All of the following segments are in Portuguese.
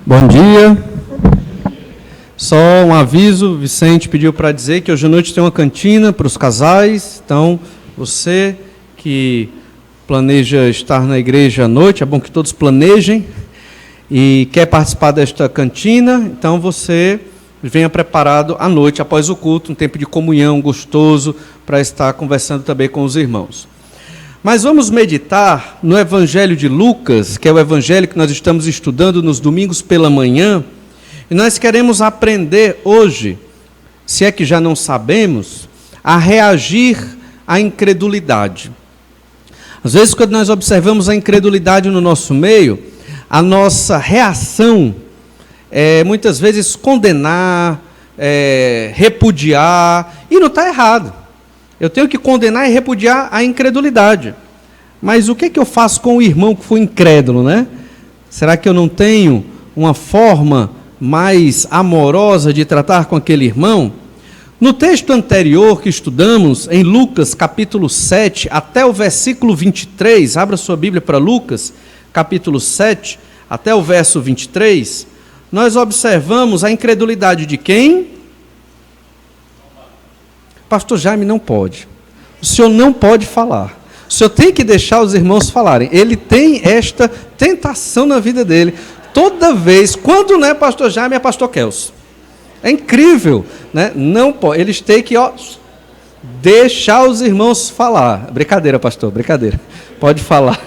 Bom dia. Só um aviso, Vicente pediu para dizer que hoje à noite tem uma cantina para os casais, então você que planeja estar na igreja à noite, é bom que todos planejem, e quer participar desta cantina, então você venha preparado à noite, após o culto, um tempo de comunhão gostoso, para estar conversando também com os irmãos. Mas vamos meditar no Evangelho de Lucas, que é o Evangelho que nós estamos estudando nos domingos pela manhã, e nós queremos aprender hoje, se é que já não sabemos, a reagir à incredulidade. Às vezes, quando nós observamos a incredulidade no nosso meio, a nossa reação é muitas vezes condenar, repudiar, e não está errado. Eu tenho que condenar e repudiar a incredulidade. Mas o que é que eu faço com o irmão que foi incrédulo, né? Será que eu não tenho uma forma mais amorosa de tratar com aquele irmão? No texto anterior que estudamos, em Lucas capítulo 7, até o versículo 23, abra sua Bíblia para Lucas, capítulo 7, até o verso 23, nós observamos a incredulidade de quem? Pastor Jaime não pode. O senhor não pode falar. O senhor tem que deixar os irmãos falarem. Ele tem esta tentação na vida dele. Toda vez, quando não é pastor Jaime, é pastor Kelso. É incrível, né? Não pode. Eles têm que deixar os irmãos falar. Brincadeira, pastor, brincadeira. Pode falar.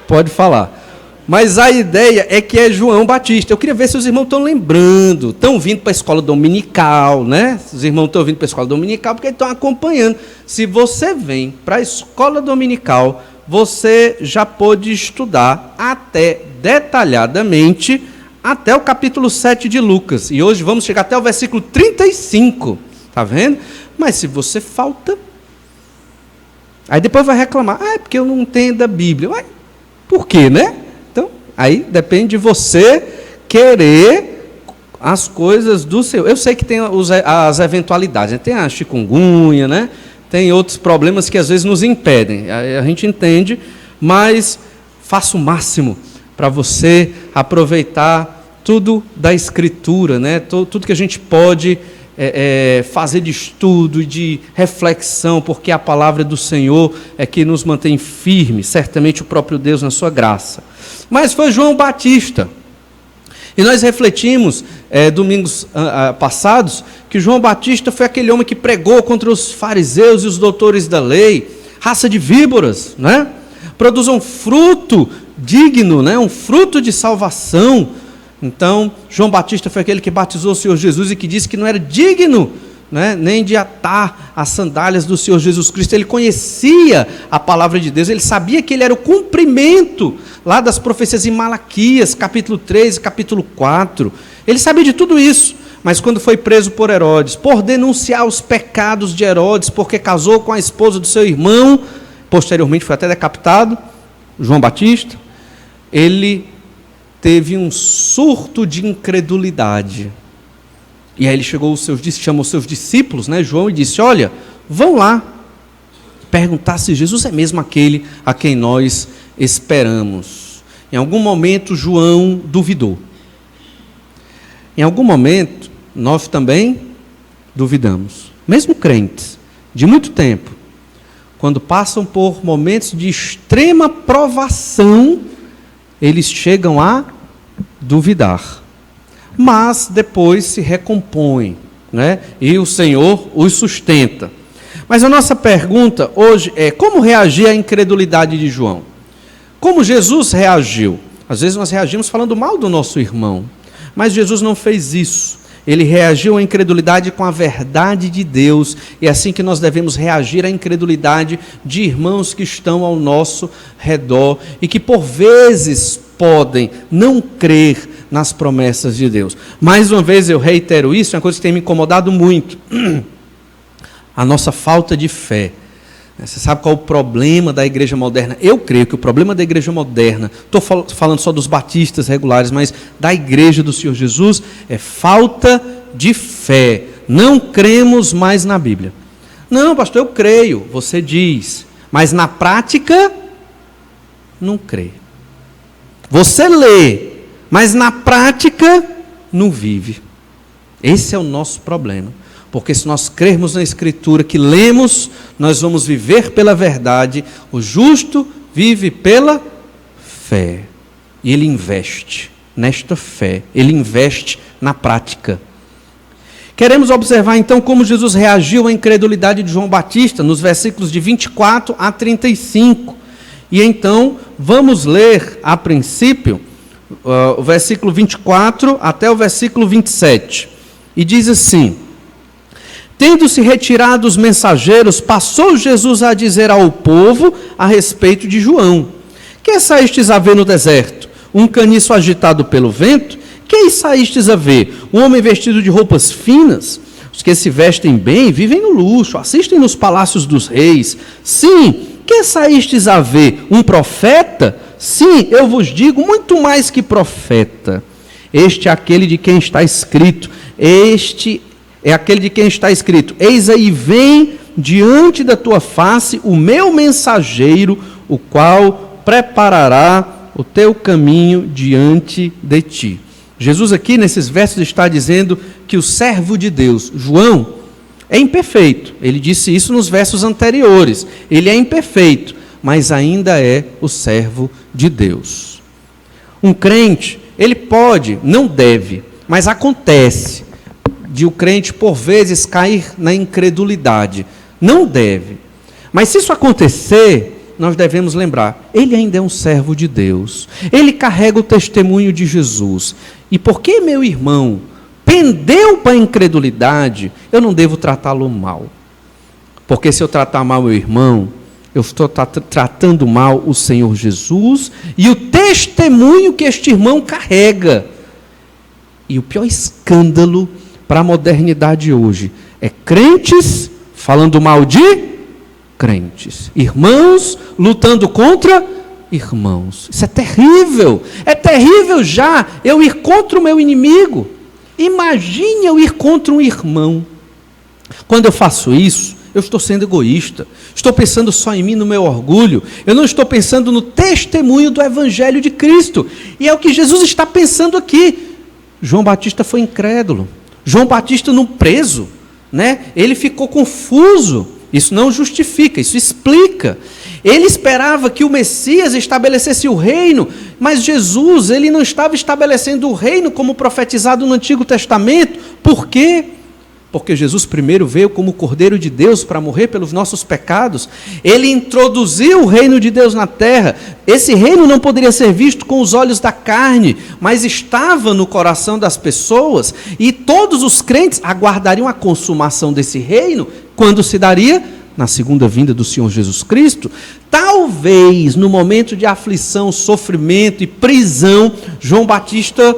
Pode falar. Mas a ideia é que é João Batista. Eu queria ver se os irmãos estão lembrando, estão vindo para a escola dominical, né? Os irmãos estão vindo para a escola dominical porque estão acompanhando. Se você vem para a escola dominical, você já pôde estudar até detalhadamente até o capítulo 7 de Lucas. E hoje vamos chegar até o versículo 35. Está vendo? Mas se você falta, aí depois vai reclamar. É porque eu não entendo a Bíblia. Ué, por quê, né? Aí depende de você querer as coisas do seu. Eu sei que tem as eventualidades, né? Tem a chikungunya, né? Tem outros problemas que às vezes nos impedem. A gente entende, mas faça o máximo para você aproveitar tudo da Escritura, né? Tudo que a gente pode fazer de estudo e de reflexão, porque a palavra do Senhor é que nos mantém firmes, certamente o próprio Deus na sua graça. Mas foi João Batista. E nós refletimos, domingos passados, que João Batista foi aquele homem que pregou contra os fariseus e os doutores da lei, raça de víboras, né? Produz um fruto digno, né? Um fruto de salvação. Então, João Batista foi aquele que batizou o Senhor Jesus e que disse que não era digno, né, nem de atar as sandálias do Senhor Jesus Cristo. Ele conhecia a palavra de Deus, ele sabia que ele era o cumprimento lá das profecias em Malaquias, capítulo 3 e capítulo 4. Ele sabia de tudo isso, mas quando foi preso por Herodes, por denunciar os pecados de Herodes, porque casou com a esposa do seu irmão, posteriormente foi até decapitado, João Batista, ele teve um surto de incredulidade. E aí ele chamou os seus discípulos, né, João, e disse: olha, vão lá perguntar se Jesus é mesmo aquele a quem nós esperamos. Em algum momento João duvidou. Em algum momento nós também duvidamos. Mesmo crentes, de muito tempo, quando passam por momentos de extrema provação, eles chegam a duvidar. Mas depois se recompõem, né? E o Senhor os sustenta. Mas a nossa pergunta hoje é: como reagir à incredulidade de João? Como Jesus reagiu? Às vezes nós reagimos falando mal do nosso irmão, mas Jesus não fez isso. Ele reagiu à incredulidade com a verdade de Deus, e é assim que nós devemos reagir à incredulidade de irmãos que estão ao nosso redor e que por vezes podem não crer nas promessas de Deus. Mais uma vez eu reitero isso, é uma coisa que tem me incomodado muito. A nossa falta de fé. Você sabe qual é o problema da igreja moderna? Eu creio que o problema da igreja moderna, estou falando só dos batistas regulares, mas da igreja do Senhor Jesus, é falta de fé. Não cremos mais na Bíblia. Não, pastor, eu creio, você diz, mas na prática, não crê. Você lê, mas na prática não vive. Esse é o nosso problema. Porque se nós crermos na Escritura que lemos, nós vamos viver pela verdade. O justo vive pela fé. E ele investe nesta fé. Ele investe na prática. Queremos observar então como Jesus reagiu à incredulidade de João Batista, nos versículos de 24 a 35. E então, vamos ler a princípio o versículo 24 até o versículo 27. E diz assim: tendo-se retirado os mensageiros, passou Jesus a dizer ao povo a respeito de João: que saístes a ver no deserto? Um caniço agitado pelo vento? Que saístes a ver? Um homem vestido de roupas finas? Os que se vestem bem vivem no luxo, assistem nos palácios dos reis. Sim, que saístes a ver? Um profeta? Sim, eu vos digo, muito mais que profeta. Este é aquele de quem está escrito. Este é aquele de quem está escrito: eis aí vem diante da tua face o meu mensageiro, o qual preparará o teu caminho diante de ti. Jesus aqui nesses versos está dizendo que o servo de Deus, João, é imperfeito. Ele disse isso nos versos anteriores. Ele é imperfeito, mas ainda é o servo de Deus. Um crente, ele pode, não deve, mas acontece de o crente por vezes cair na incredulidade. Não deve. Mas se isso acontecer, nós devemos lembrar, ele ainda é um servo de Deus. Ele carrega o testemunho de Jesus. E porque meu irmão pendeu para a incredulidade, eu não devo tratá-lo mal. Porque se eu tratar mal meu irmão, eu estou tratando mal o Senhor Jesus e o testemunho que este irmão carrega. E o pior escândalo para a modernidade hoje é crentes falando mal de crentes, irmãos lutando contra irmãos. Isso é terrível. É terrível já eu ir contra o meu inimigo. Imagine eu ir contra um irmão. Quando eu faço isso, eu estou sendo egoísta. Estou pensando só em mim, no meu orgulho. Eu não estou pensando no testemunho do Evangelho de Cristo. E é o que Jesus está pensando aqui. João Batista foi incrédulo. João Batista não preso, né? Ele ficou confuso. Isso não justifica, isso explica. Ele esperava que o Messias estabelecesse o reino, mas Jesus, ele não estava estabelecendo o reino como profetizado no Antigo Testamento. Por quê? Porque Jesus primeiro veio como Cordeiro de Deus para morrer pelos nossos pecados. Ele introduziu o reino de Deus na terra. Esse reino não poderia ser visto com os olhos da carne, mas estava no coração das pessoas, e todos os crentes aguardariam a consumação desse reino, quando se daria? Na segunda vinda do Senhor Jesus Cristo. Talvez no momento de aflição, sofrimento e prisão, João Batista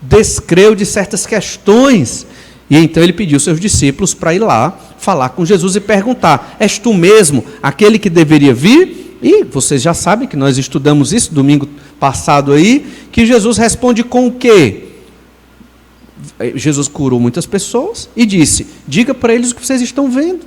descreu de certas questões. E então ele pediu seus discípulos para ir lá, falar com Jesus e perguntar: és tu mesmo aquele que deveria vir? E vocês já sabem que nós estudamos isso domingo passado aí, que Jesus responde com o quê? Jesus curou muitas pessoas e disse: diga para eles o que vocês estão vendo.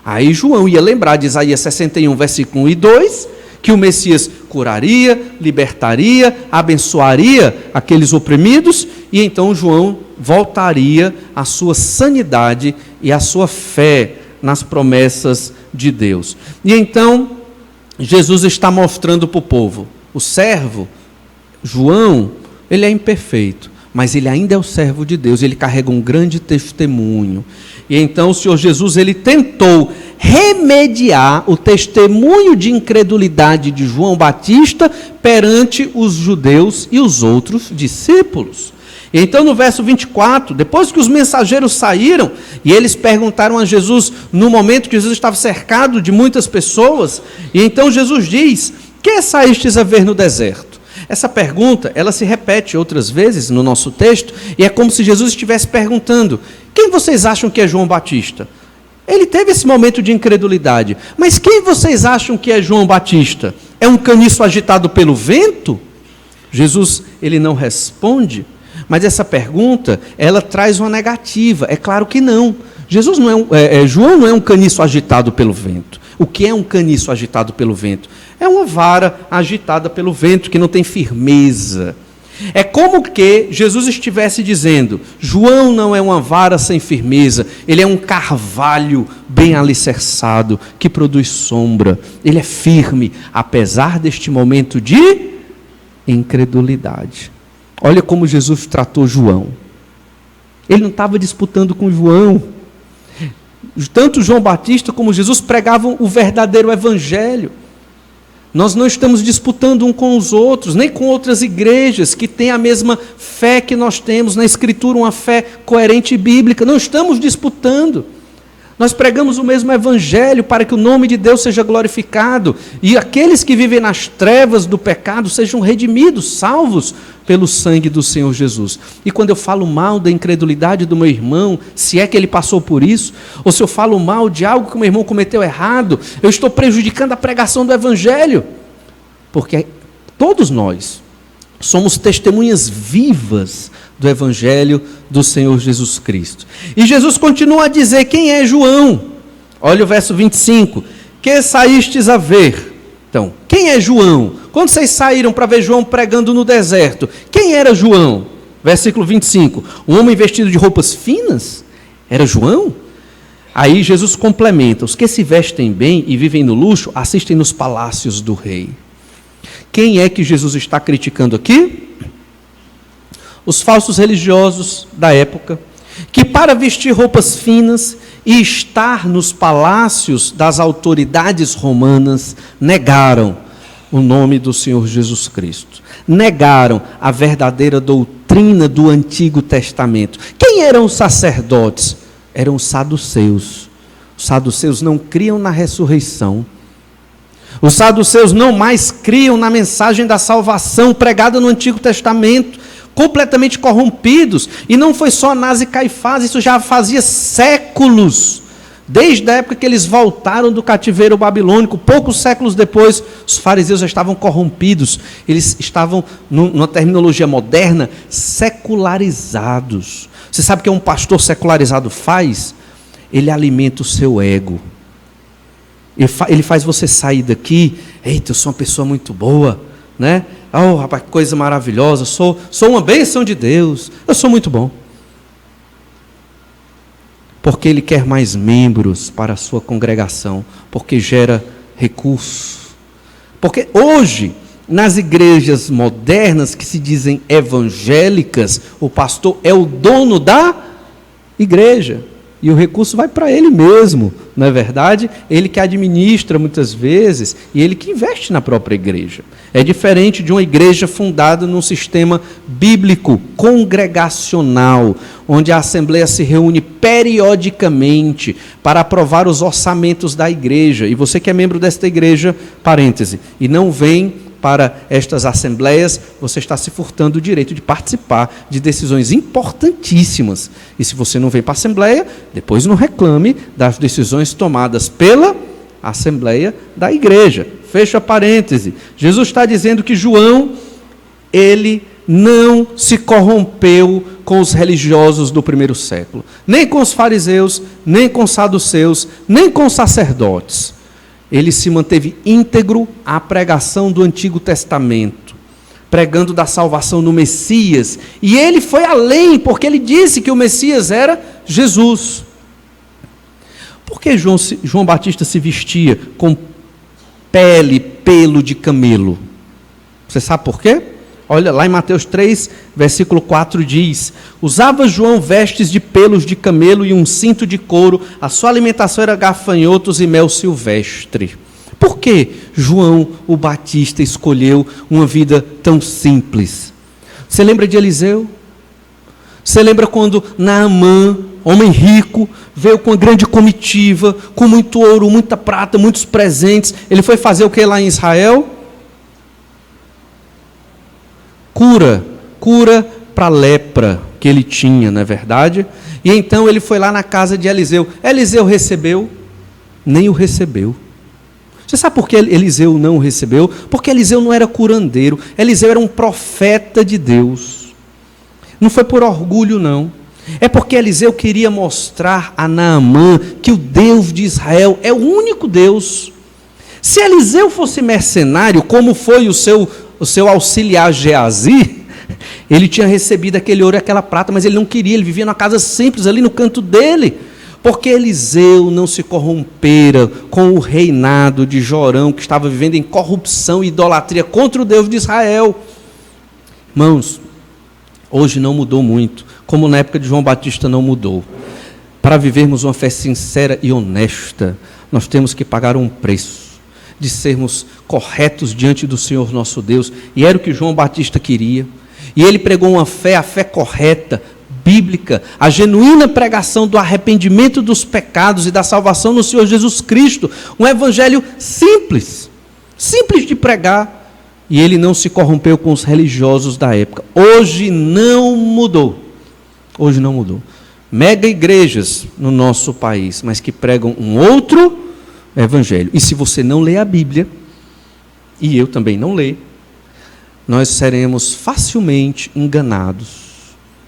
Aí João ia lembrar de Isaías 61, versículo 1 e 2, que o Messias curaria, libertaria, abençoaria aqueles oprimidos, e então João voltaria à sua sanidade e à sua fé nas promessas de Deus. E então Jesus está mostrando para o povo: o servo, João, ele é imperfeito, mas ele ainda é o servo de Deus, ele carrega um grande testemunho. E então o Senhor Jesus, ele tentou remediar o testemunho de incredulidade de João Batista perante os judeus e os outros discípulos. E então no verso 24, depois que os mensageiros saíram, e eles perguntaram a Jesus, no momento que Jesus estava cercado de muitas pessoas, e então Jesus diz: que saístes a ver no deserto? Essa pergunta, ela se repete outras vezes no nosso texto, e é como se Jesus estivesse perguntando: quem vocês acham que é João Batista? Ele teve esse momento de incredulidade, mas quem vocês acham que é João Batista? É um caniço agitado pelo vento? Jesus, ele não responde, mas essa pergunta, ela traz uma negativa. É claro que não. Jesus não João não é um caniço agitado pelo vento. O que é um caniço agitado pelo vento? É uma vara agitada pelo vento, que não tem firmeza. É como que Jesus estivesse dizendo: João não é uma vara sem firmeza, ele é um carvalho bem alicerçado, que produz sombra. Ele é firme, apesar deste momento de incredulidade. Olha como Jesus tratou João. Ele não estava disputando com João. Tanto João Batista como Jesus pregavam o verdadeiro evangelho. Nós não estamos disputando um com os outros, nem com outras igrejas que têm a mesma fé que nós temos na Escritura, uma fé coerente e bíblica. Não estamos disputando. Nós pregamos o mesmo evangelho para que o nome de Deus seja glorificado e aqueles que vivem nas trevas do pecado sejam redimidos, salvos pelo sangue do Senhor Jesus. E quando eu falo mal da incredulidade do meu irmão, se é que ele passou por isso, ou se eu falo mal de algo que o meu irmão cometeu errado, eu estou prejudicando a pregação do evangelho, porque todos nós somos testemunhas vivas do evangelho do Senhor Jesus Cristo. E Jesus continua a dizer quem é João. Olha o verso 25. Que saístes a ver? Então, quem é João? Quando vocês saíram para ver João pregando no deserto, quem era João? Versículo 25. Um homem vestido de roupas finas? Era João? Aí Jesus complementa: os que se vestem bem e vivem no luxo, assistem nos palácios do rei. Quem é que Jesus está criticando aqui? Os falsos religiosos da época, que para vestir roupas finas e estar nos palácios das autoridades romanas, negaram o nome do Senhor Jesus Cristo. Negaram a verdadeira doutrina do Antigo Testamento. Quem eram os sacerdotes? Eram os saduceus. Os saduceus não criam na ressurreição. Os saduceus não mais criam na mensagem da salvação pregada no Antigo Testamento, completamente corrompidos. E não foi só Anás e Caifás, isso já fazia séculos, desde a época que eles voltaram do cativeiro babilônico. Poucos séculos depois, os fariseus já estavam corrompidos, eles estavam, numa terminologia moderna, secularizados. Você sabe o que um pastor secularizado faz? Ele alimenta o seu ego. Ele faz você sair daqui: eita, eu sou uma pessoa muito boa, né? Oh, rapaz, que coisa maravilhosa, sou uma bênção de Deus, eu sou muito bom. Porque ele quer mais membros para a sua congregação, porque gera recursos. Porque hoje, nas igrejas modernas que se dizem evangélicas, o pastor é o dono da igreja. E o recurso vai para ele mesmo, não é verdade? Ele que administra muitas vezes e ele que investe na própria igreja. É diferente de uma igreja fundada num sistema bíblico, congregacional, onde a assembleia se reúne periodicamente para aprovar os orçamentos da igreja. E você que é membro desta igreja, parêntese, e não vem para estas assembleias, você está se furtando o direito de participar de decisões importantíssimas. E se você não vem para a assembleia, depois não reclame das decisões tomadas pela assembleia da igreja. Fecha parêntese. Jesus está dizendo que João, ele não se corrompeu com os religiosos do primeiro século, nem com os fariseus, nem com os saduceus, nem com os sacerdotes. Ele se manteve íntegro à pregação do Antigo Testamento, pregando da salvação no Messias. E ele foi além, porque ele disse que o Messias era Jesus. Por que João Batista se vestia com pelo de camelo? Você sabe por quê? Olha, lá em Mateus 3, versículo 4 diz: usava João vestes de pelos de camelo e um cinto de couro, a sua alimentação era gafanhotos e mel silvestre. Por que João o Batista escolheu uma vida tão simples? Você lembra de Eliseu? Você lembra quando Naamã, homem rico, veio com uma grande comitiva, com muito ouro, muita prata, muitos presentes? Ele foi fazer o que lá em Israel? Cura para a lepra que ele tinha, não é verdade? E então ele foi lá na casa de Eliseu. Eliseu recebeu? Nem o recebeu. Você sabe por que Eliseu não o recebeu? Porque Eliseu não era curandeiro. Eliseu era um profeta de Deus. Não foi por orgulho, não. É porque Eliseu queria mostrar a Naamã que o Deus de Israel é o único Deus. Se Eliseu fosse mercenário, como foi o seu auxiliar Geazi, Ele tinha recebido aquele ouro e aquela prata, mas ele não queria, ele vivia numa casa simples ali no canto dele. Porque Eliseu não se corrompera com o reinado de Jorão, que estava vivendo em corrupção e idolatria contra o Deus de Israel. Irmãos, hoje não mudou muito, como na época de João Batista não mudou. Para vivermos uma fé sincera e honesta, nós temos que pagar um preço de sermos corretos diante do Senhor nosso Deus, e era o que João Batista queria. E ele pregou uma fé, a fé correta, bíblica, a genuína pregação do arrependimento dos pecados e da salvação no Senhor Jesus Cristo, um evangelho simples de pregar, e ele não se corrompeu com os religiosos da época. Hoje não mudou, mega igrejas no nosso país, mas que pregam um outro evangelho. E se você não lê a Bíblia, e eu também não leio, nós seremos facilmente enganados,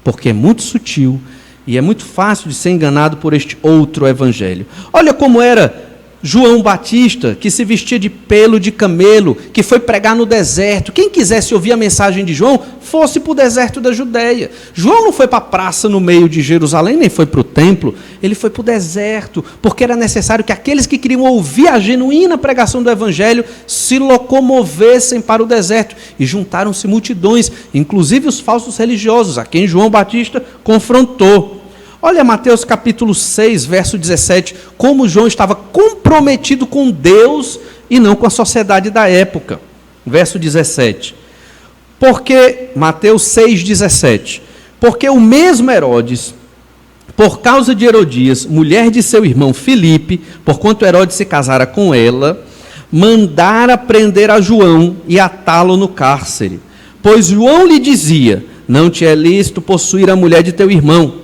porque é muito sutil e é muito fácil de ser enganado por este outro evangelho. Olha como era João Batista, que se vestia de pelo de camelo, que foi pregar no deserto. Quem quisesse ouvir a mensagem de João, fosse para o deserto da Judeia. João não foi para a praça no meio de Jerusalém, nem foi para o templo, ele foi para o deserto, porque era necessário que aqueles que queriam ouvir a genuína pregação do evangelho se locomovessem para o deserto. E juntaram-se multidões, inclusive os falsos religiosos, a quem João Batista confrontou. Olha Mateus capítulo 6, verso 17, como João estava comprometido com Deus e não com a sociedade da época. Verso 17. Porque, Mateus 6, 17, porque o mesmo Herodes, por causa de Herodias, mulher de seu irmão Filipe, porquanto Herodes se casara com ela, mandara prender a João e atá-lo no cárcere. Pois João lhe dizia, não te é lícito possuir a mulher de teu irmão.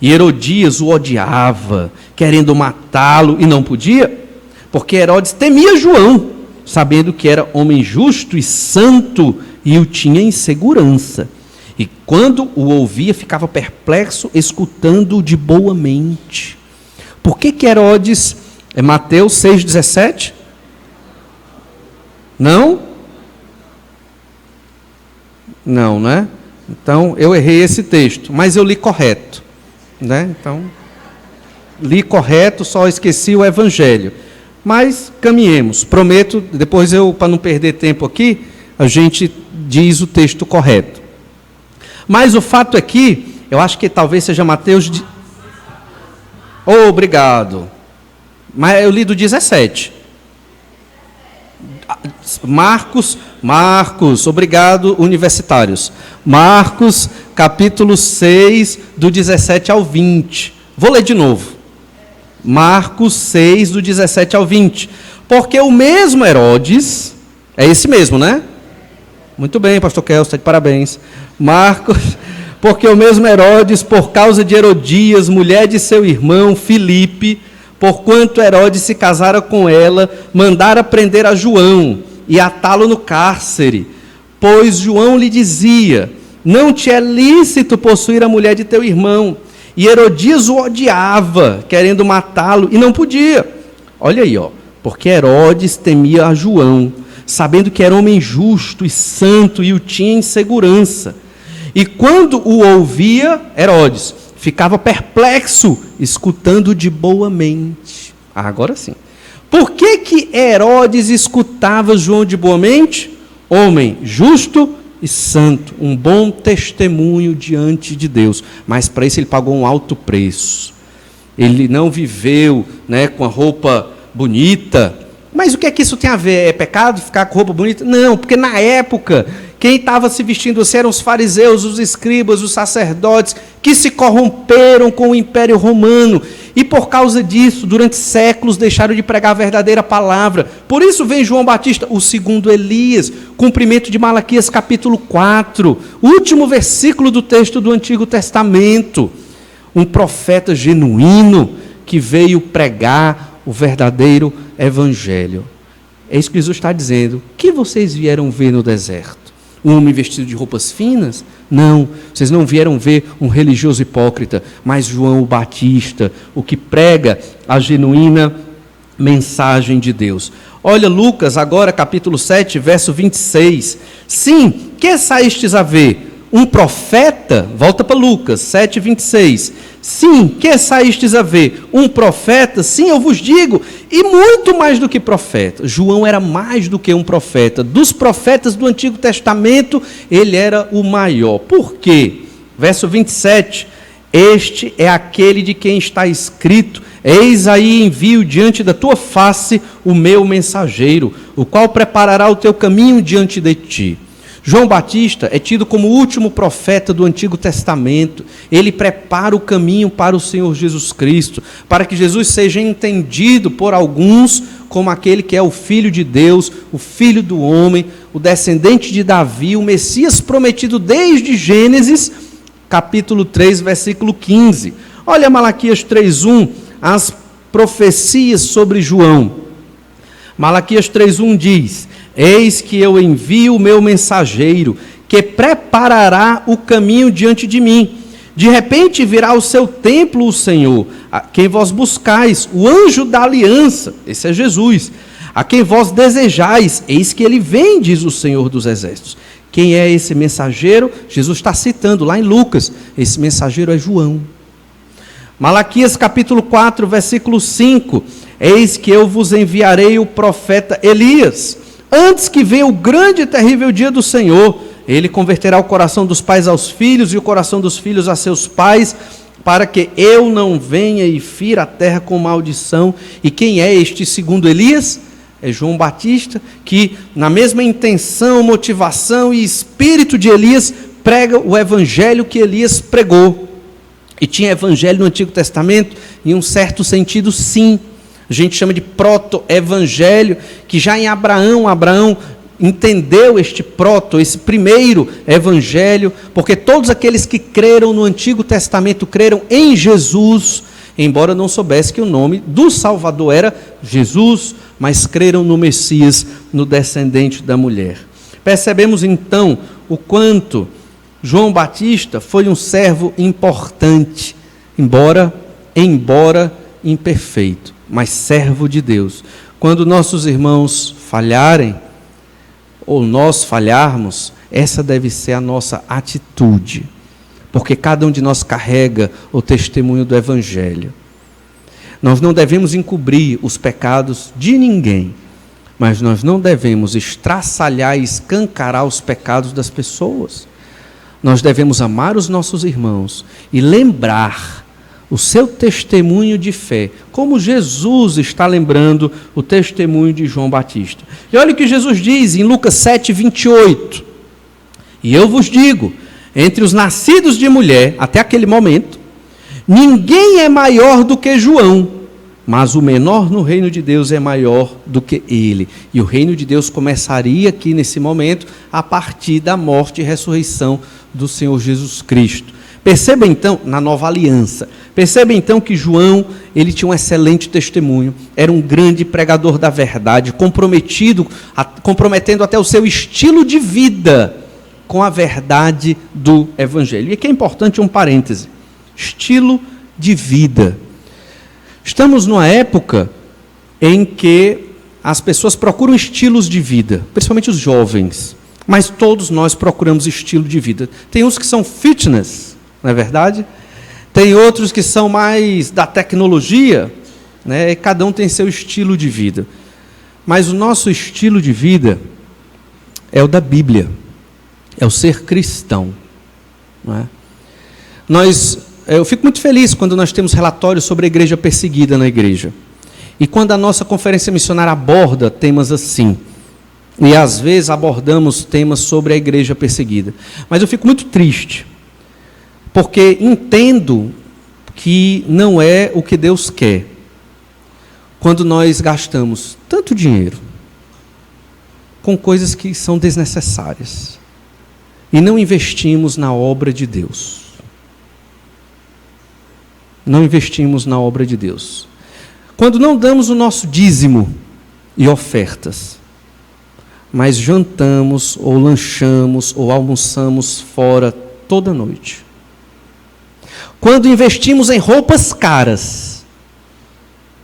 E Herodias o odiava, querendo matá-lo, e não podia, porque Herodes temia João, sabendo que era homem justo e santo, e o tinha em segurança. E quando o ouvia, ficava perplexo, escutando-o de boa mente. Por que Herodes, é Mateus 6,17? Não? Não, né? Então, eu errei esse texto, mas eu li correto. Né? Então, li correto, só esqueci o evangelho. Mas caminhemos, prometo, depois para não perder tempo aqui, a gente diz o texto correto. Mas o fato é que, eu acho que talvez seja Mateus... Obrigado. Mas eu li do 17. Marcos, obrigado, universitários. Marcos, capítulo 6, do 17 ao 20. Vou ler de novo. Marcos 6, do 17 ao 20. Porque o mesmo Herodes, é esse mesmo, né? Muito bem, pastor Kelso, está de parabéns. Marcos, porque o mesmo Herodes, por causa de Herodias, mulher de seu irmão Filipe, porquanto Herodes se casara com ela, mandara prender a João e atá-lo no cárcere. Pois João lhe dizia, não te é lícito possuir a mulher de teu irmão. E Herodias o odiava, querendo matá-lo, e não podia. Olha aí, porque Herodes temia a João, sabendo que era homem justo e santo, e o tinha em segurança. E quando o ouvia, Herodes ficava perplexo, escutando de boa mente. Agora sim. Por que Herodes escutava João de boa mente? Homem justo e santo, um bom testemunho diante de Deus. Mas para isso ele pagou um alto preço. Ele não viveu, com a roupa bonita. Mas o que é que isso tem a ver? É pecado ficar com roupa bonita? Não, porque na época, quem estava se vestindo assim eram os fariseus, os escribas, os sacerdotes, que se corromperam com o Império Romano. E por causa disso, durante séculos, deixaram de pregar a verdadeira palavra. Por isso vem João Batista, o segundo Elias, cumprimento de Malaquias capítulo 4, último versículo do texto do Antigo Testamento. Um profeta genuíno que veio pregar o verdadeiro evangelho. É isso que Jesus está dizendo. O que vocês vieram ver no deserto? Um homem vestido de roupas finas? Não, vocês não vieram ver um religioso hipócrita, mas João o Batista, o que prega a genuína mensagem de Deus. Olha Lucas, agora capítulo 7, verso 26. Sim, que saístes a ver? um profeta, volta para Lucas 7,26. Sim, que saístes a ver? Um profeta? Sim, eu vos digo, e muito mais do que profeta. João era mais do que um profeta. Dos profetas do Antigo Testamento, ele era o maior. Por quê? Verso 27, este é aquele de quem está escrito: eis aí envio diante da tua face o meu mensageiro, o qual preparará o teu caminho diante de ti. João Batista é tido como o último profeta do Antigo Testamento. Ele prepara o caminho para o Senhor Jesus Cristo, para que Jesus seja entendido por alguns como aquele que é o Filho de Deus, o Filho do homem, o descendente de Davi, o Messias prometido desde Gênesis, capítulo 3, versículo 15. Olha Malaquias 3:1, as profecias sobre João. Malaquias 3:1 diz: eis que eu envio o meu mensageiro, que preparará o caminho diante de mim. De repente virá ao seu templo o Senhor, a quem vós buscais, o anjo da aliança, esse é Jesus, a quem vós desejais, eis que ele vem, diz o Senhor dos Exércitos. Quem é esse mensageiro? Jesus está citando lá em Lucas, esse mensageiro é João. Malaquias capítulo 4, versículo 5, eis que eu vos enviarei o profeta Elias, antes que venha o grande e terrível dia do Senhor. Ele converterá o coração dos pais aos filhos e o coração dos filhos a seus pais, para que eu não venha e fira a terra com maldição. E quem é este segundo Elias? É João Batista, que na mesma intenção, motivação e espírito de Elias, prega o evangelho que Elias pregou. E tinha evangelho no Antigo Testamento? Em um certo sentido, sim. A gente chama de proto-evangelho, que já em Abraão entendeu esse primeiro evangelho, porque todos aqueles que creram no Antigo Testamento creram em Jesus, embora não soubesse que o nome do Salvador era Jesus, mas creram no Messias, no descendente da mulher. Percebemos então o quanto João Batista foi um servo importante, embora imperfeito, mas servo de Deus. Quando nossos irmãos falharem, ou nós falharmos, essa deve ser a nossa atitude, porque cada um de nós carrega o testemunho do Evangelho. Nós não devemos encobrir os pecados de ninguém, mas nós não devemos estraçalhar e escancarar os pecados das pessoas. Nós devemos amar os nossos irmãos e lembrar o seu testemunho de fé, como Jesus está lembrando o testemunho de João Batista. E olha o que Jesus diz em Lucas 7:28. E eu vos digo, entre os nascidos de mulher, até aquele momento, ninguém é maior do que João, mas o menor no reino de Deus é maior do que ele. E o reino de Deus começaria aqui nesse momento, a partir da morte e ressurreição do Senhor Jesus Cristo. Perceba então, na nova aliança, perceba então que João, ele tinha um excelente testemunho, era um grande pregador da verdade, comprometendo até o seu estilo de vida com a verdade do Evangelho. E aqui é importante um parêntese, estilo de vida. Estamos numa época em que as pessoas procuram estilos de vida, principalmente os jovens, mas todos nós procuramos estilo de vida. Tem uns que são fitness, não é verdade? Tem outros que são mais da tecnologia, né? E cada um tem seu estilo de vida. Mas o nosso estilo de vida é o da Bíblia, é o ser cristão, não é? Eu fico muito feliz quando nós temos relatórios sobre a igreja perseguida na igreja. E quando a nossa conferência missionária aborda temas assim, e às vezes abordamos temas sobre a igreja perseguida. Mas eu fico muito triste, porque entendo que não é o que Deus quer quando nós gastamos tanto dinheiro com coisas que são desnecessárias e não investimos na obra de Deus. Não investimos na obra de Deus. Quando não damos o nosso dízimo e ofertas, mas jantamos, ou lanchamos, ou almoçamos fora toda noite. Quando investimos em roupas caras,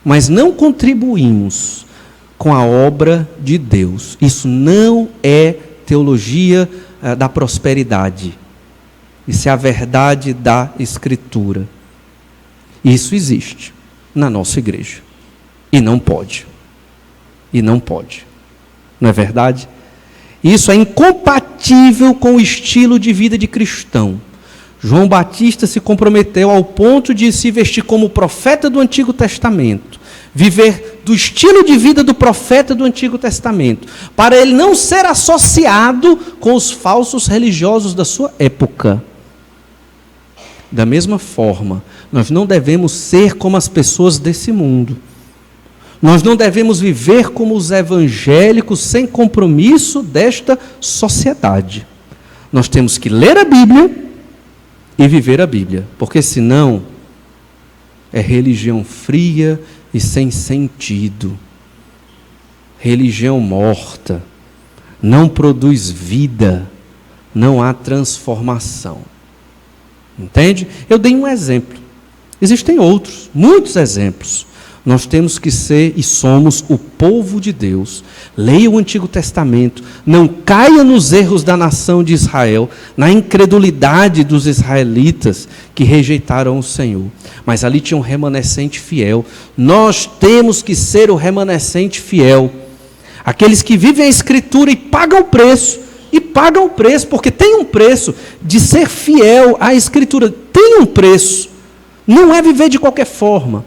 mas não contribuímos com a obra de Deus. Isso não é teologia da prosperidade. Isso é a verdade da Escritura. Isso existe na nossa igreja. E não pode. E não pode. Não é verdade? Isso é incompatível com o estilo de vida de cristão. João Batista se comprometeu ao ponto de se vestir como profeta do Antigo Testamento, viver do estilo de vida do profeta do Antigo Testamento, para ele não ser associado com os falsos religiosos da sua época. Da mesma forma, nós não devemos ser como as pessoas desse mundo. Nós não devemos viver como os evangélicos sem compromisso desta sociedade. Nós temos que ler a Bíblia e viver a Bíblia, porque senão é religião fria e sem sentido. Religião morta, não produz vida, não há transformação. Entende? Eu dei um exemplo. Existem outros, muitos exemplos. Nós temos que ser e somos o povo de Deus. Leia o Antigo Testamento. Não caia nos erros da nação de Israel, na incredulidade dos israelitas que rejeitaram o Senhor. Mas ali tinha um remanescente fiel. Nós temos que ser o remanescente fiel. Aqueles que vivem a Escritura e pagam o preço. E pagam o preço, porque tem um preço de ser fiel à Escritura. Tem um preço. Não é viver de qualquer forma.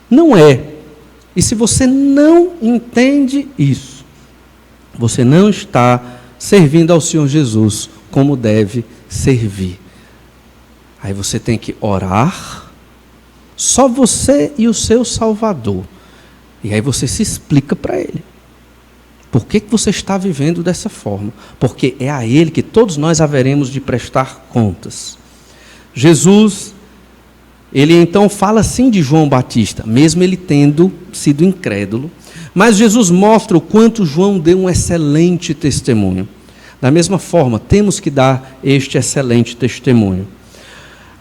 Não é. E se você não entende isso, você não está servindo ao Senhor Jesus como deve servir. Aí você tem que orar, só você e o seu Salvador. E aí você se explica para Ele. Por que você está vivendo dessa forma? Porque é a Ele que todos nós haveremos de prestar contas. Jesus, ele então fala assim de João Batista, mesmo ele tendo sido incrédulo. Mas Jesus mostra o quanto João deu um excelente testemunho. Da mesma forma, temos que dar este excelente testemunho.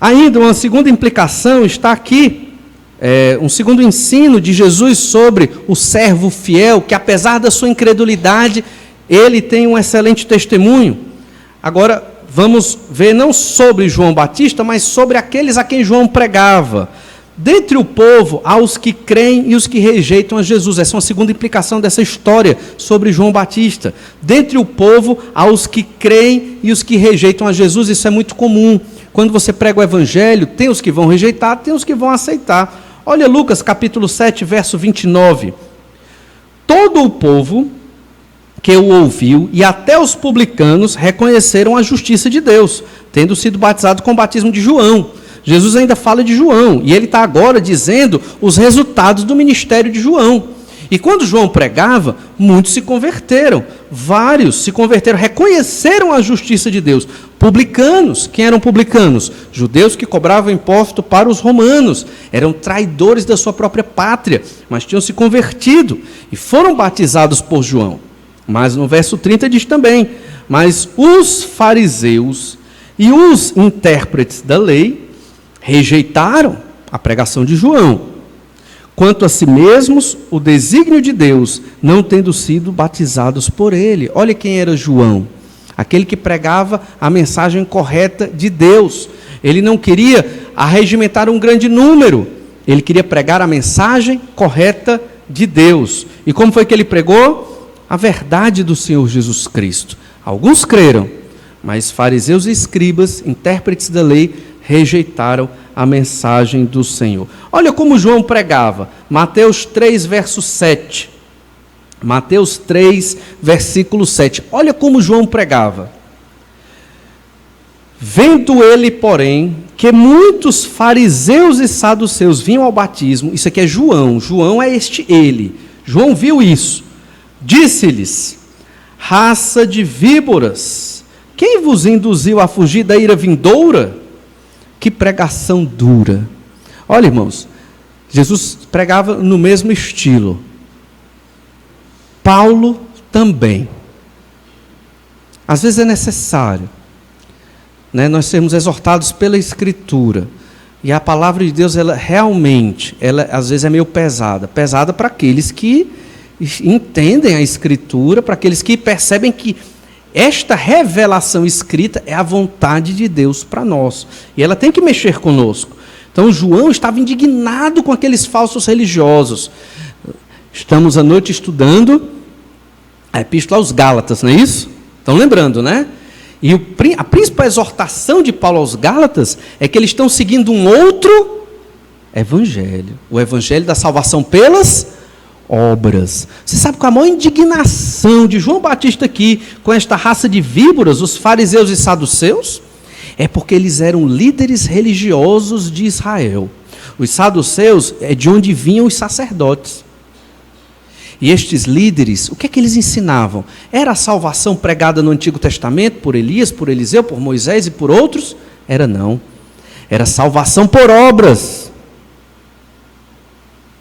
Ainda uma segunda implicação está aqui. Um segundo ensino de Jesus sobre o servo fiel, que apesar da sua incredulidade, ele tem um excelente testemunho. Agora, vamos ver não sobre João Batista, mas sobre aqueles a quem João pregava. Dentre o povo, há os que creem e os que rejeitam a Jesus. Essa é uma segunda implicação dessa história sobre João Batista. Dentre o povo, há os que creem e os que rejeitam a Jesus. Isso é muito comum. Quando você prega o Evangelho, tem os que vão rejeitar, tem os que vão aceitar. Olha Lucas capítulo 7, verso 29. Todo o povo que o ouviu, e até os publicanos, reconheceram a justiça de Deus, tendo sido batizado com o batismo de João. Jesus ainda fala de João, e ele está agora dizendo os resultados do ministério de João. E quando João pregava, muitos se converteram, vários se converteram, reconheceram a justiça de Deus. Publicanos, quem eram publicanos? Judeus que cobravam imposto para os romanos, eram traidores da sua própria pátria, mas tinham se convertido e foram batizados por João. Mas no verso 30 diz também, mas os fariseus e os intérpretes da lei rejeitaram a pregação de João. Quanto a si mesmos, o desígnio de Deus, não tendo sido batizados por ele. Olha quem era João, aquele que pregava a mensagem correta de Deus. Ele não queria arregimentar um grande número, ele queria pregar a mensagem correta de Deus. E como foi que ele pregou? A verdade do Senhor Jesus Cristo. Alguns creram, mas fariseus e escribas, intérpretes da lei, rejeitaram a mensagem do Senhor. Olha como João pregava. Mateus 3, verso 7. Mateus 3, versículo 7. Olha como João pregava. Vendo ele, porém, que muitos fariseus e saduceus vinham ao batismo, isso aqui é João, João é ele. João viu isso. Disse-lhes, raça de víboras, quem vos induziu a fugir da ira vindoura? Que pregação dura. Olha, irmãos, Jesus pregava no mesmo estilo. Paulo também. Às vezes é necessário, nós sermos exortados pela Escritura. E a palavra de Deus, ela realmente, às vezes é meio pesada. Pesada para aqueles que entendem a Escritura, para aqueles que percebem que esta revelação escrita é a vontade de Deus para nós. E ela tem que mexer conosco. Então João estava indignado com aqueles falsos religiosos. Estamos à noite estudando a Epístola aos Gálatas, não é isso? Estão lembrando, né? E a principal exortação de Paulo aos Gálatas é que eles estão seguindo um outro evangelho. O evangelho da salvação pelas obras. Você sabe qual a maior indignação de João Batista aqui com esta raça de víboras, os fariseus e saduceus? É porque eles eram líderes religiosos de Israel. Os saduceus é de onde vinham os sacerdotes. E estes líderes, o que é que eles ensinavam? Era a salvação pregada no Antigo Testamento por Elias, por Eliseu, por Moisés e por outros? Era não. Era salvação por obras.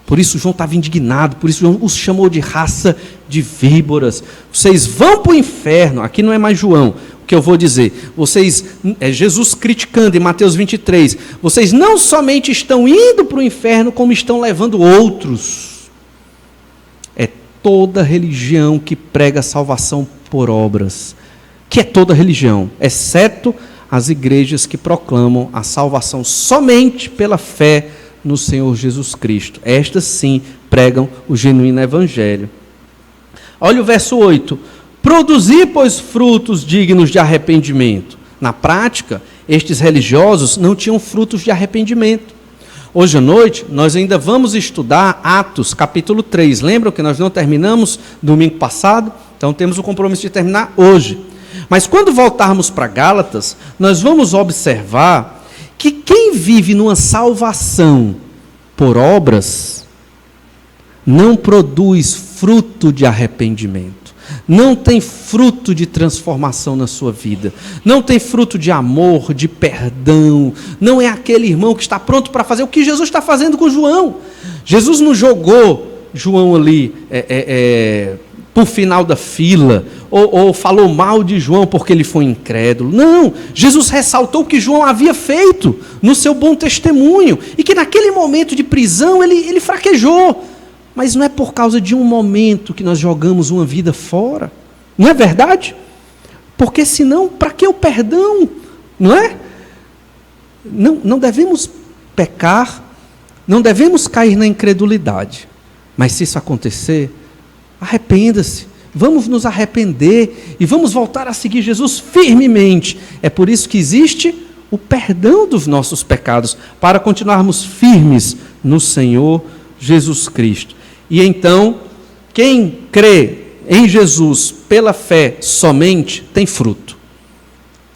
Por isso João estava indignado, por isso João os chamou de raça de víboras. Vocês vão para o inferno. Aqui não é mais João, o que eu vou dizer. Vocês, Jesus criticando em Mateus 23, vocês não somente estão indo para o inferno, como estão levando outros. É toda religião que prega salvação por obras, que é toda religião, exceto as igrejas que proclamam a salvação somente pela fé no Senhor Jesus Cristo. Estas sim pregam o genuíno evangelho. Olha o verso 8. Produzi, pois, frutos dignos de arrependimento. Na prática, estes religiosos não tinham frutos de arrependimento. Hoje à noite, nós ainda vamos estudar Atos, capítulo 3. Lembram que nós não terminamos domingo passado? Então temos o compromisso de terminar hoje. Mas quando voltarmos para Gálatas, nós vamos observar que quem vive numa salvação por obras não produz fruto de arrependimento. Não tem fruto de transformação na sua vida, não tem fruto de amor, de perdão, não é aquele irmão que está pronto para fazer o que Jesus está fazendo com João. Jesus não jogou João ali por final da fila, ou falou mal de João porque ele foi incrédulo. Não, Jesus ressaltou o que João havia feito no seu bom testemunho, e que naquele momento de prisão ele fraquejou. Mas não é por causa de um momento que nós jogamos uma vida fora. Não é verdade? Porque senão, para que o perdão? Não é? Não devemos pecar, não devemos cair na incredulidade. Mas se isso acontecer, arrependa-se. Vamos nos arrepender e vamos voltar a seguir Jesus firmemente. É por isso que existe o perdão dos nossos pecados, para continuarmos firmes no Senhor Jesus Cristo. E então, quem crê em Jesus pela fé somente, tem fruto.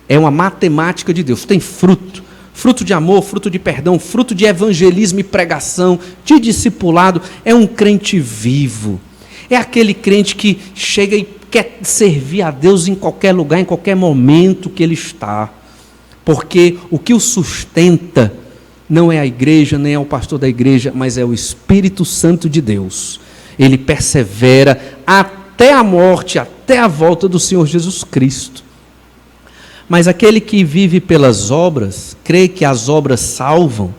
É uma matemática de Deus, tem fruto. Fruto de amor, fruto de perdão, fruto de evangelismo e pregação, de discipulado. É um crente vivo. É aquele crente que chega e quer servir a Deus em qualquer lugar, em qualquer momento que ele está. Porque o que o sustenta não é a igreja, nem é o pastor da igreja, mas é o Espírito Santo de Deus. Ele persevera até a morte, até a volta do Senhor Jesus Cristo. Mas aquele que vive pelas obras, crê que as obras salvam,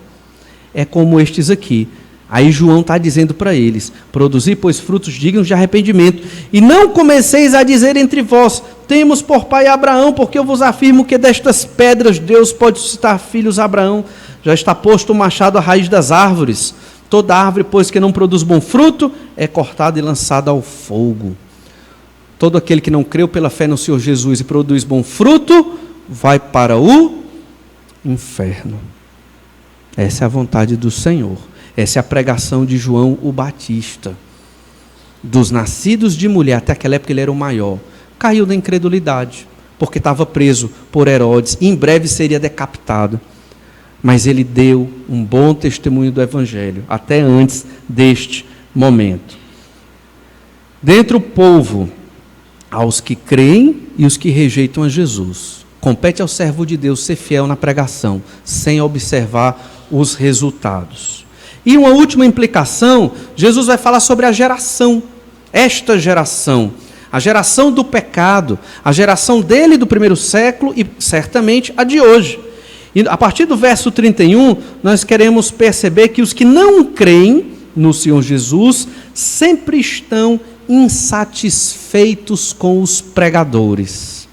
é como estes aqui. Aí João está dizendo para eles: produzi, pois, frutos dignos de arrependimento, e não comeceis a dizer entre vós: temos por pai Abraão, porque eu vos afirmo que destas pedras Deus pode suscitar filhos a Abraão. Já está posto o machado à raiz das árvores. Toda árvore, pois, que não produz bom fruto, é cortada e lançada ao fogo. Todo aquele que não creu pela fé no Senhor Jesus e produz bom fruto, vai para o inferno. Essa é a vontade do Senhor. Essa é a pregação de João o Batista. Dos nascidos de mulher, até aquela época ele era o maior. Caiu na incredulidade, porque estava preso por Herodes, e em breve seria decapitado. Mas ele deu um bom testemunho do Evangelho, até antes deste momento. Dentre o povo, aos que creem e os que rejeitam a Jesus, compete ao servo de Deus ser fiel na pregação, sem observar os resultados. E uma última implicação, Jesus vai falar sobre a geração, esta geração, a geração do pecado, a geração dele do primeiro século e certamente a de hoje. E a partir do verso 31, nós queremos perceber que os que não creem no Senhor Jesus sempre estão insatisfeitos com os pregadores.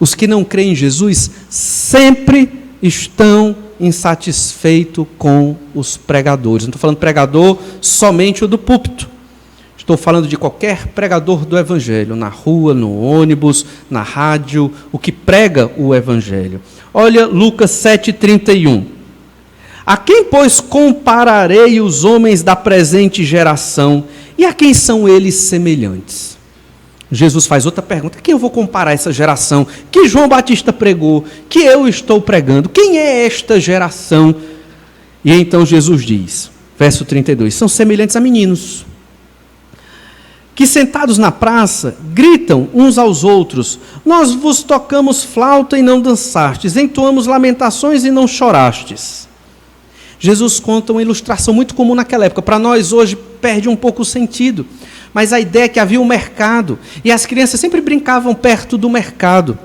Os que não creem em Jesus sempre estão insatisfeitos com os pregadores. Não estou falando pregador somente o do púlpito. Estou falando de qualquer pregador do Evangelho, na rua, no ônibus, na rádio, o que prega o Evangelho. Olha Lucas 7,31. A quem, pois, compararei os homens da presente geração, e a quem são eles semelhantes? Jesus faz outra pergunta: quem eu vou comparar essa geração que João Batista pregou, que eu estou pregando? Quem é esta geração? E então Jesus diz, verso 32, são semelhantes a meninos, que sentados na praça, gritam uns aos outros, nós vos tocamos flauta e não dançastes, entoamos lamentações e não chorastes. Jesus conta uma ilustração muito comum naquela época. Para nós hoje perde um pouco o sentido. Mas a ideia é que havia um mercado. E as crianças sempre brincavam perto do mercado.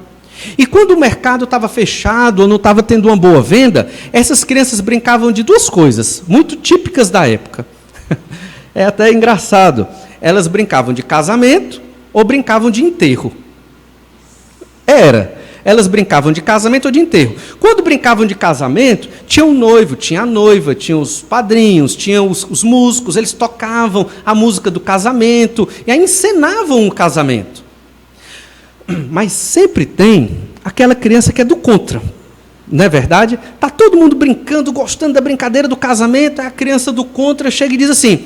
E quando o mercado estava fechado ou não estava tendo uma boa venda, essas crianças brincavam de duas coisas, muito típicas da época. É até engraçado. Elas brincavam de casamento ou brincavam de enterro. Elas brincavam de casamento ou de enterro. Quando brincavam de casamento, tinha um noivo, tinha a noiva, tinha os padrinhos, tinha os músicos, eles tocavam a música do casamento, e aí encenavam um casamento. Mas sempre tem aquela criança que é do contra, não é verdade? Está todo mundo brincando, gostando da brincadeira do casamento, aí a criança do contra chega e diz assim,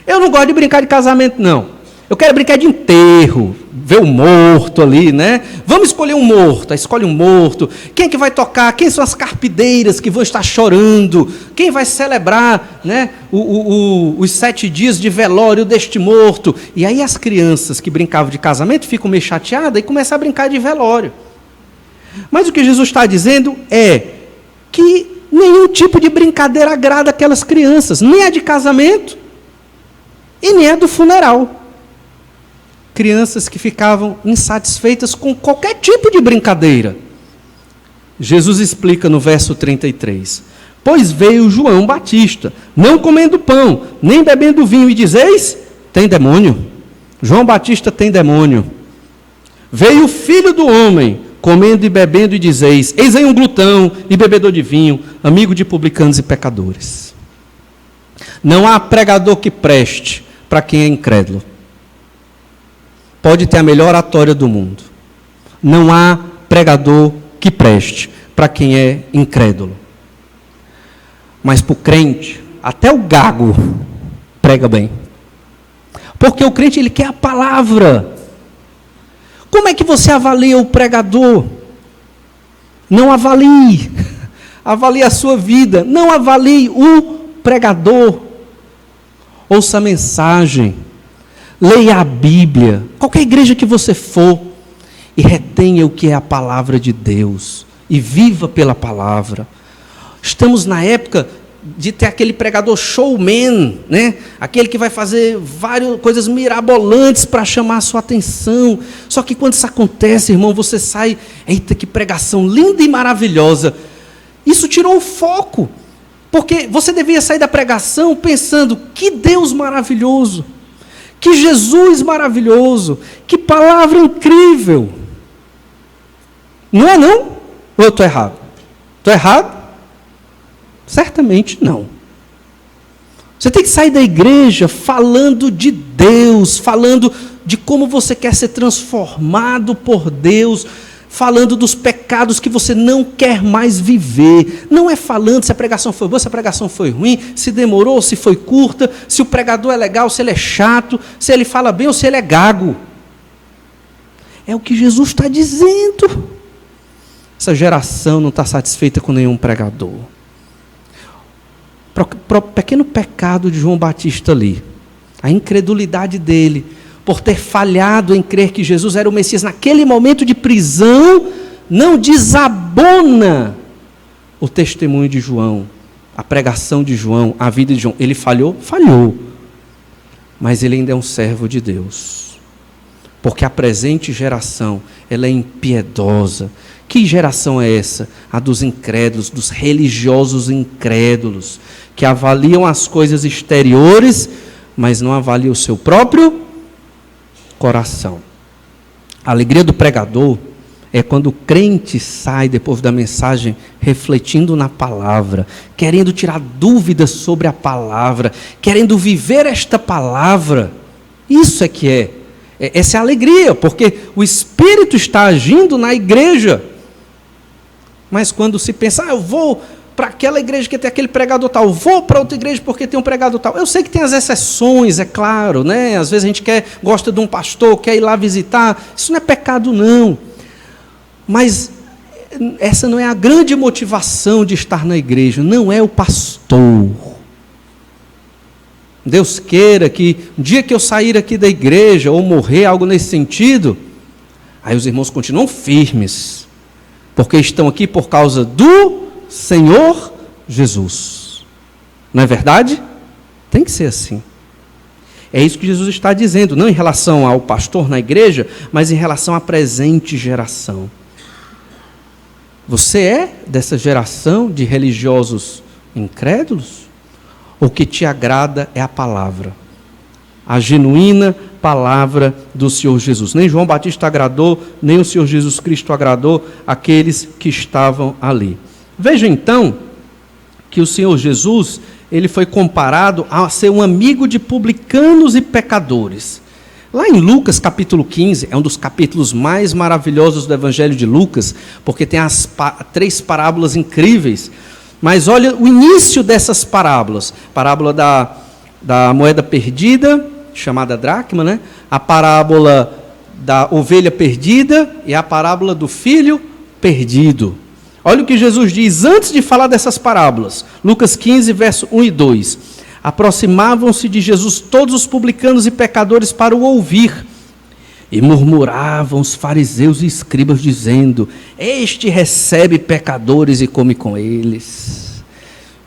eu não gosto de brincar de casamento não, eu quero brincar de enterro, ver o morto ali, né? Vamos escolher um morto, escolhe um morto. Quem é que vai tocar? Quem são as carpideiras que vão estar chorando? Quem vai celebrar, né, os 7 dias de velório deste morto? E aí as crianças que brincavam de casamento ficam meio chateadas e começam a brincar de velório. Mas o que Jesus está dizendo é que nenhum tipo de brincadeira agrada aquelas crianças, nem a de casamento e nem a do funeral. Crianças que ficavam insatisfeitas com qualquer tipo de brincadeira. Jesus explica no verso 33. Pois veio João Batista, não comendo pão, nem bebendo vinho, e dizeis, tem demônio. João Batista tem demônio. Veio o Filho do Homem, comendo e bebendo, e dizeis, eis aí um glutão e bebedor de vinho, amigo de publicanos e pecadores. Não há pregador que preste para quem é incrédulo. Pode ter a melhor oratória do mundo. Não há pregador que preste para quem é incrédulo. Mas para o crente, até o gago prega bem. Porque o crente, ele quer a palavra. Como é que você avalia o pregador? Não avalie. Avalie a sua vida. Não avalie o pregador. Ouça a mensagem. Leia a Bíblia, qualquer igreja que você for, e retenha o que é a palavra de Deus, e viva pela palavra. Estamos na época de ter aquele pregador showman, né? Aquele que vai fazer várias coisas mirabolantes para chamar a sua atenção. Só que quando isso acontece, irmão, você sai, eita, que pregação linda e maravilhosa. Isso tirou o foco, porque você devia sair da pregação pensando, que Deus maravilhoso, que Jesus maravilhoso, que palavra incrível. Não é não? Ou eu estou errado? Estou errado? Certamente não. Você tem que sair da igreja falando de Deus, falando de como você quer ser transformado por Deus, falando dos pecados que você não quer mais viver. Não é falando se a pregação foi boa, se a pregação foi ruim, se demorou, se foi curta, se o pregador é legal, se ele é chato, se ele fala bem ou se ele é gago. É o que Jesus está dizendo. Essa geração não está satisfeita com nenhum pregador. Para o pequeno pecado de João Batista ali, a incredulidade dele, por ter falhado em crer que Jesus era o Messias, naquele momento de prisão, não desabona o testemunho de João, a pregação de João, a vida de João. Ele falhou? Falhou. Mas ele ainda é um servo de Deus. Porque a presente geração, ela é impiedosa. Que geração é essa? A dos incrédulos, dos religiosos incrédulos, que avaliam as coisas exteriores, mas não avaliam o seu próprio coração. A alegria do pregador é quando o crente sai depois da mensagem refletindo na palavra, querendo tirar dúvidas sobre a palavra, querendo viver esta palavra. Isso é que é. Essa é a alegria, porque o Espírito está agindo na igreja. Mas quando se pensa, eu vou para aquela igreja que tem aquele pregador tal, vou para outra igreja porque tem um pregador tal. Eu sei que tem as exceções, é claro, né? Às vezes a gente gosta de um pastor, quer ir lá visitar. Isso não é pecado, não. Mas essa não é a grande motivação de estar na igreja, não é o pastor. Deus queira que um dia que eu sair aqui da igreja, ou morrer, algo nesse sentido, aí os irmãos continuam firmes, porque estão aqui por causa do Senhor Jesus. Não é verdade? Tem que ser assim. É isso que Jesus está dizendo, não em relação ao pastor na igreja, mas em relação à presente geração. Você é dessa geração de religiosos incrédulos? O que te agrada é a palavra, a genuína palavra do Senhor Jesus. Nem João Batista agradou, nem o Senhor Jesus Cristo agradou aqueles que estavam ali. Veja então que o Senhor Jesus, ele foi comparado a ser um amigo de publicanos e pecadores. Lá em Lucas capítulo 15, é um dos capítulos mais maravilhosos do Evangelho de Lucas, porque tem as 3 parábolas incríveis. Mas olha o início dessas parábolas. Parábola da moeda perdida, chamada dracma, né? A parábola da ovelha perdida e a parábola do filho perdido. Olha o que Jesus diz antes de falar dessas parábolas. Lucas 15, verso 1 e 2. Aproximavam-se de Jesus todos os publicanos e pecadores para o ouvir. E murmuravam os fariseus e escribas, dizendo: este recebe pecadores e come com eles.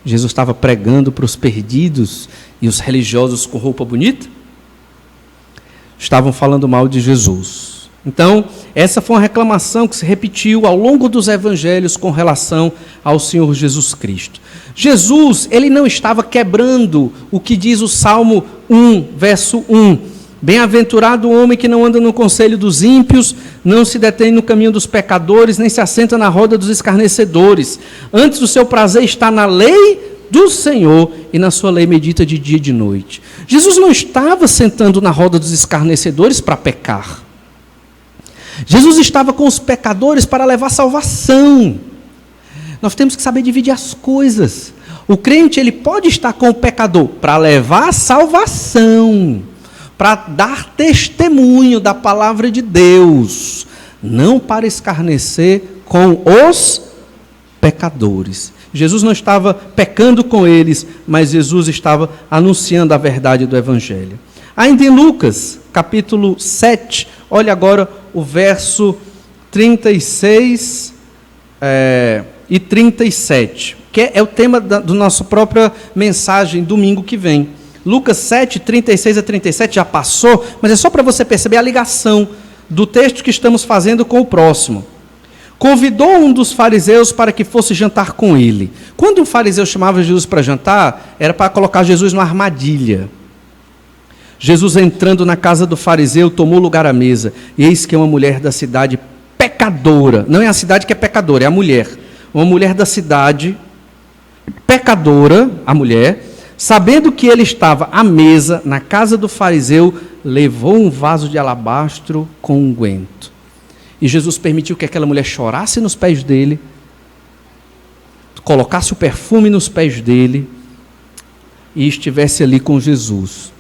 Jesus estava pregando para os perdidos e os religiosos com roupa bonita estavam falando mal de Jesus. Então, essa foi uma reclamação que se repetiu ao longo dos evangelhos com relação ao Senhor Jesus Cristo. Jesus, ele não estava quebrando o que diz o Salmo 1, verso 1. Bem-aventurado o homem que não anda no conselho dos ímpios, não se detém no caminho dos pecadores, nem se assenta na roda dos escarnecedores. Antes o seu prazer está na lei do Senhor, e na sua lei medita de dia e de noite. Jesus não estava sentando na roda dos escarnecedores para pecar. Jesus estava com os pecadores para levar salvação. Nós temos que saber dividir as coisas. O crente, ele pode estar com o pecador para levar salvação, para dar testemunho da palavra de Deus, não para escarnecer com os pecadores. Jesus não estava pecando com eles, mas Jesus estava anunciando a verdade do Evangelho. Ainda em Lucas, capítulo 7, olha agora o verso 36 e 37, que é o tema da nossa própria mensagem domingo que vem. Lucas 7, 36 a 37 já passou, mas é só para você perceber a ligação do texto que estamos fazendo com o próximo. Convidou um dos fariseus para que fosse jantar com ele. Quando o fariseu chamava Jesus para jantar, era para colocar Jesus numa armadilha. Jesus, entrando na casa do fariseu, tomou lugar à mesa. E eis que uma mulher da cidade pecadora, não é a cidade que é pecadora, é a mulher. Uma mulher da cidade, pecadora, a mulher, sabendo que ele estava à mesa na casa do fariseu, levou um vaso de alabastro com unguento. E Jesus permitiu que aquela mulher chorasse nos pés dele, colocasse o perfume nos pés dele e estivesse ali com Jesus.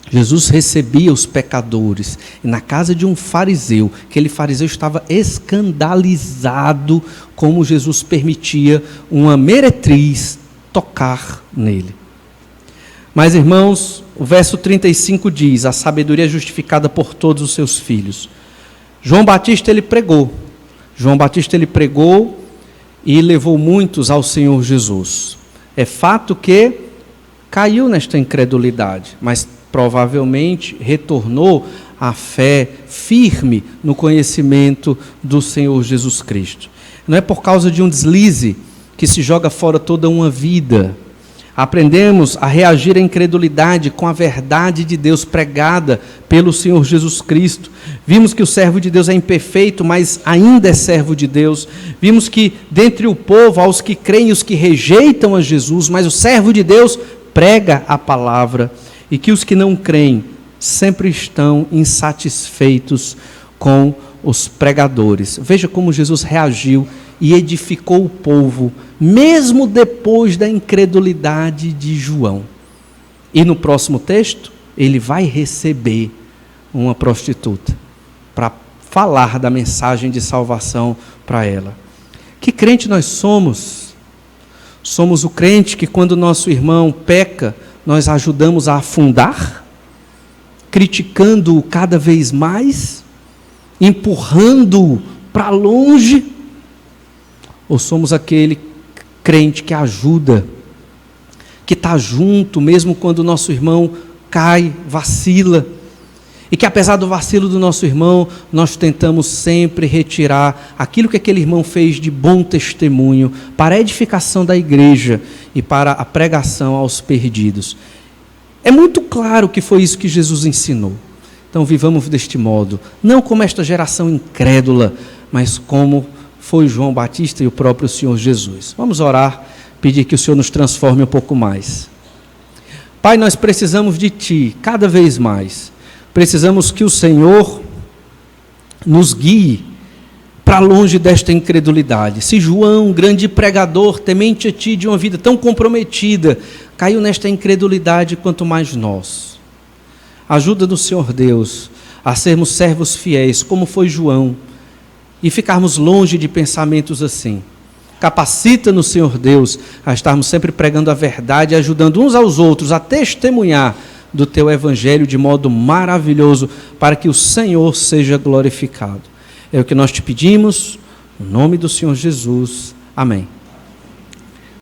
Jesus recebia os pecadores. E na casa de um fariseu, aquele fariseu estava escandalizado como Jesus permitia uma meretriz tocar nele. Mas, irmãos, o verso 35 diz: a sabedoria é justificada por todos os seus filhos. João Batista, ele pregou. João Batista, ele pregou e levou muitos ao Senhor Jesus. É fato que caiu nesta incredulidade, mas provavelmente retornou à fé firme no conhecimento do Senhor Jesus Cristo. Não é por causa de um deslize que se joga fora toda uma vida. Aprendemos a reagir à incredulidade com a verdade de Deus pregada pelo Senhor Jesus Cristo. Vimos que o servo de Deus é imperfeito, mas ainda é servo de Deus. Vimos que dentre o povo há os que creem e os que rejeitam a Jesus, mas o servo de Deus prega a palavra. E que os que não creem sempre estão insatisfeitos com os pregadores. Veja como Jesus reagiu e edificou o povo, mesmo depois da incredulidade de João. E no próximo texto, ele vai receber uma prostituta para falar da mensagem de salvação para ela. Que crente nós somos? Somos o crente que quando nosso irmão peca, nós ajudamos a afundar, criticando-o cada vez mais, empurrando-o para longe? Ou somos aquele crente que ajuda, que está junto, mesmo quando o nosso irmão cai, vacila, e que apesar do vacilo do nosso irmão, nós tentamos sempre retirar aquilo que aquele irmão fez de bom testemunho para a edificação da igreja e para a pregação aos perdidos. É muito claro que foi isso que Jesus ensinou. Então vivamos deste modo, não como esta geração incrédula, mas como foi João Batista e o próprio Senhor Jesus. Vamos orar, pedir que o Senhor nos transforme um pouco mais. Pai, nós precisamos de Ti cada vez mais. Precisamos que o Senhor nos guie para longe desta incredulidade. Se João, grande pregador, temente a Ti, de uma vida tão comprometida, caiu nesta incredulidade, quanto mais nós. Ajuda-nos, Senhor Deus, a sermos servos fiéis, como foi João, e ficarmos longe de pensamentos assim. Capacita-nos, Senhor Deus, a estarmos sempre pregando a verdade, ajudando uns aos outros a testemunhar do Teu Evangelho de modo maravilhoso, para que o Senhor seja glorificado. É o que nós te pedimos, no nome do Senhor Jesus. Amém.